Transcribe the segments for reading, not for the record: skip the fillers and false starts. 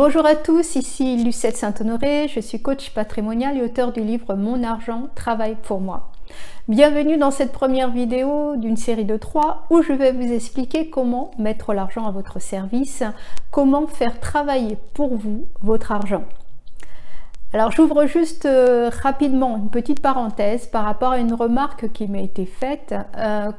Bonjour à tous, ici Lucette Saint-Honoré, je suis coach patrimonial et auteur du livre Mon argent travaille pour moi. Bienvenue dans cette première vidéo d'une série de 3 où je vais vous expliquer comment mettre l'argent à votre service, comment faire travailler pour vous votre argent. Alors j'ouvre juste rapidement une petite parenthèse par rapport à une remarque qui m'a été faite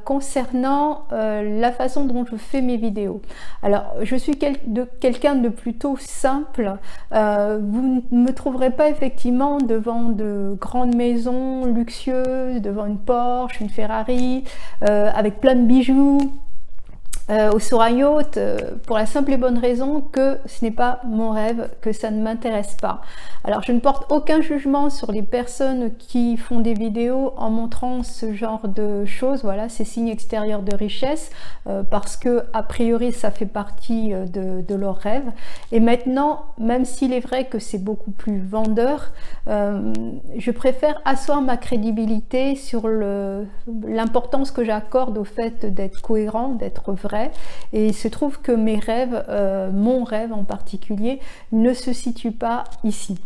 concernant la façon dont je fais mes vidéos. Alors je suis quelqu'un de plutôt simple, vous ne me trouverez pas effectivement devant de grandes maisons luxueuses, devant une Porsche, une Ferrari, avec plein de bijoux. Au Soaring Yacht, pour la simple et bonne raison que ce n'est pas mon rêve, que ça ne m'intéresse pas. Alors je ne porte aucun jugement sur les personnes qui font des vidéos en montrant ce genre de choses, voilà, ces signes extérieurs de richesse, parce que a priori ça fait partie de leur rêve. Et maintenant, même s'il est vrai que c'est beaucoup plus vendeur, je préfère asseoir ma crédibilité sur l'importance que j'accorde au fait d'être cohérent, d'être vrai. Et il se trouve que mes rêves, mon rêve en particulier, ne se situe pas ici.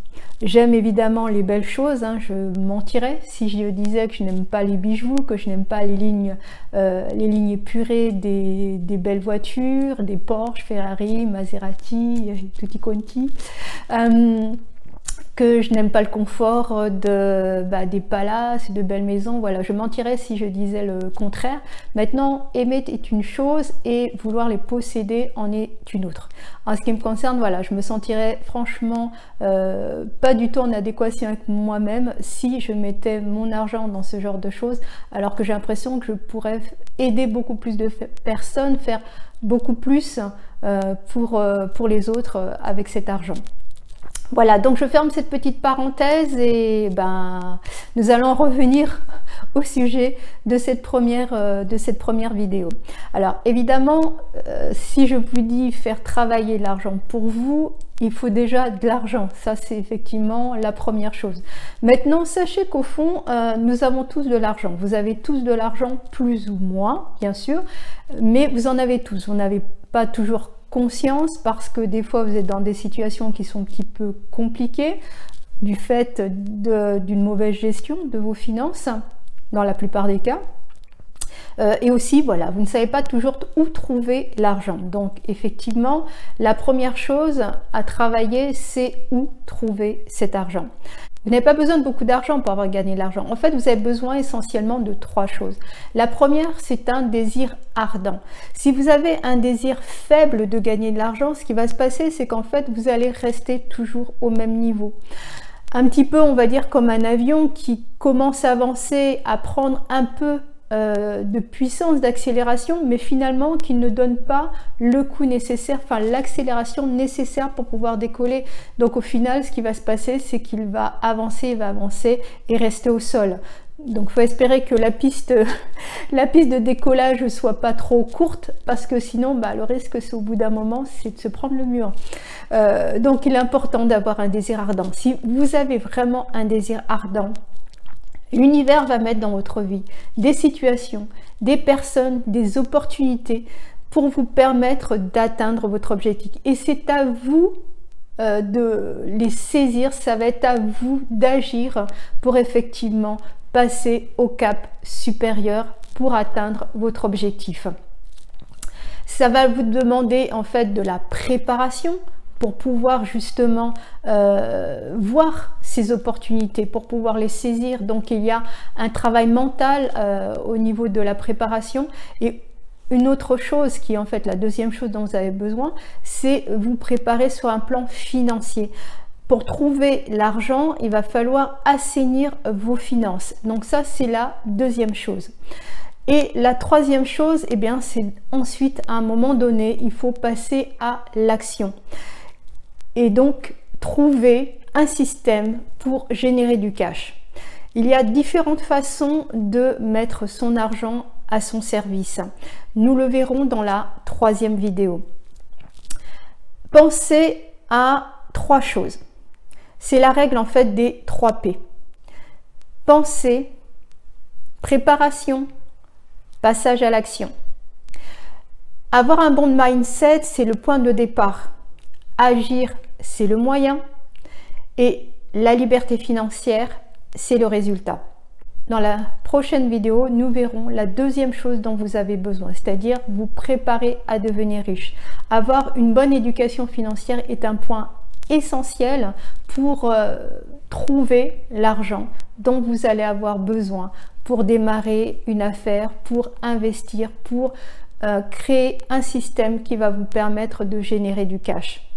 J'aime évidemment les belles choses, hein, je mentirais si je disais que je n'aime pas les bijoux, que je n'aime pas les lignes épurées des belles voitures, des Porsche, Ferrari, Maserati, tutti quanti. Que je n'aime pas le confort des palaces, de belles maisons, voilà, je mentirais si je disais le contraire. Maintenant, aimer est une chose et vouloir les posséder en est une autre. En ce qui me concerne, voilà, je me sentirais franchement pas du tout en adéquation avec moi-même si je mettais mon argent dans ce genre de choses, alors que j'ai l'impression que je pourrais aider beaucoup plus de personnes, faire beaucoup plus pour les autres avec cet argent. Voilà, donc je ferme cette petite parenthèse et nous allons revenir au sujet de cette première vidéo. Alors évidemment, si je vous dis faire travailler l'argent pour vous, il faut déjà de l'argent. Ça, c'est effectivement la première chose. Maintenant, sachez qu'au fond, nous avons tous de l'argent. Vous avez tous de l'argent, plus ou moins, bien sûr, mais vous en avez tous. Vous n'avez pas toujours conscience parce que des fois vous êtes dans des situations qui sont un petit peu compliquées du fait d'une mauvaise gestion de vos finances dans la plupart des cas, et aussi voilà, vous ne savez pas toujours où trouver l'argent. Donc effectivement la première chose à travailler, c'est où trouver cet argent. Vous n'avez pas besoin de beaucoup d'argent pour avoir gagné de l'argent. En fait, vous avez besoin essentiellement de 3 choses. La première, c'est un désir ardent. Si vous avez un désir faible de gagner de l'argent, ce qui va se passer, c'est qu'en fait, vous allez rester toujours au même niveau. Un petit peu, on va dire, comme un avion qui commence à avancer, à prendre un peu de puissance d'accélération, mais finalement qui ne donne pas le coup nécessaire, enfin l'accélération nécessaire pour pouvoir décoller. Donc au final, ce qui va se passer, c'est qu'il va avancer et rester au sol. Donc il faut espérer que la piste de décollage ne soit pas trop courte, parce que sinon le risque, c'est au bout d'un moment, c'est de se prendre le mur. Donc il est important d'avoir un désir ardent. Si vous avez vraiment un désir ardent, l'univers va mettre dans votre vie des situations, des personnes, des opportunités pour vous permettre d'atteindre votre objectif. Et c'est à vous de les saisir, ça va être à vous d'agir pour effectivement passer au cap supérieur pour atteindre votre objectif. Ça va vous demander en fait de la préparation pour pouvoir justement voir ces opportunités, pour pouvoir les saisir. Donc il y a un travail mental au niveau de la préparation. Et une autre chose qui est en fait la deuxième chose dont vous avez besoin, c'est vous préparer sur un plan financier. Pour trouver l'argent, il va falloir assainir vos finances. Donc ça, c'est la deuxième chose. Et la troisième chose, eh bien, c'est ensuite, à un moment donné, il faut passer à l'action. Et donc, trouver un système pour générer du cash. Il y a différentes façons de mettre son argent à son service. Nous le verrons dans la troisième vidéo. Pensez à 3 choses. C'est la règle en fait des 3 P. Pensée, préparation, passage à l'action. Avoir un bon mindset, c'est le point de départ. Agir c'est le moyen et la liberté financière, c'est le résultat. Dans la prochaine vidéo, nous verrons la deuxième chose dont vous avez besoin, c'est-à-dire vous préparer à devenir riche. Avoir une bonne éducation financière est un point essentiel pour trouver l'argent dont vous allez avoir besoin pour démarrer une affaire, pour investir, pour créer un système qui va vous permettre de générer du cash.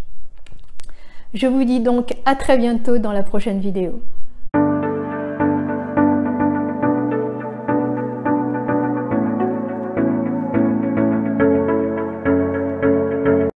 Je vous dis donc à très bientôt dans la prochaine vidéo.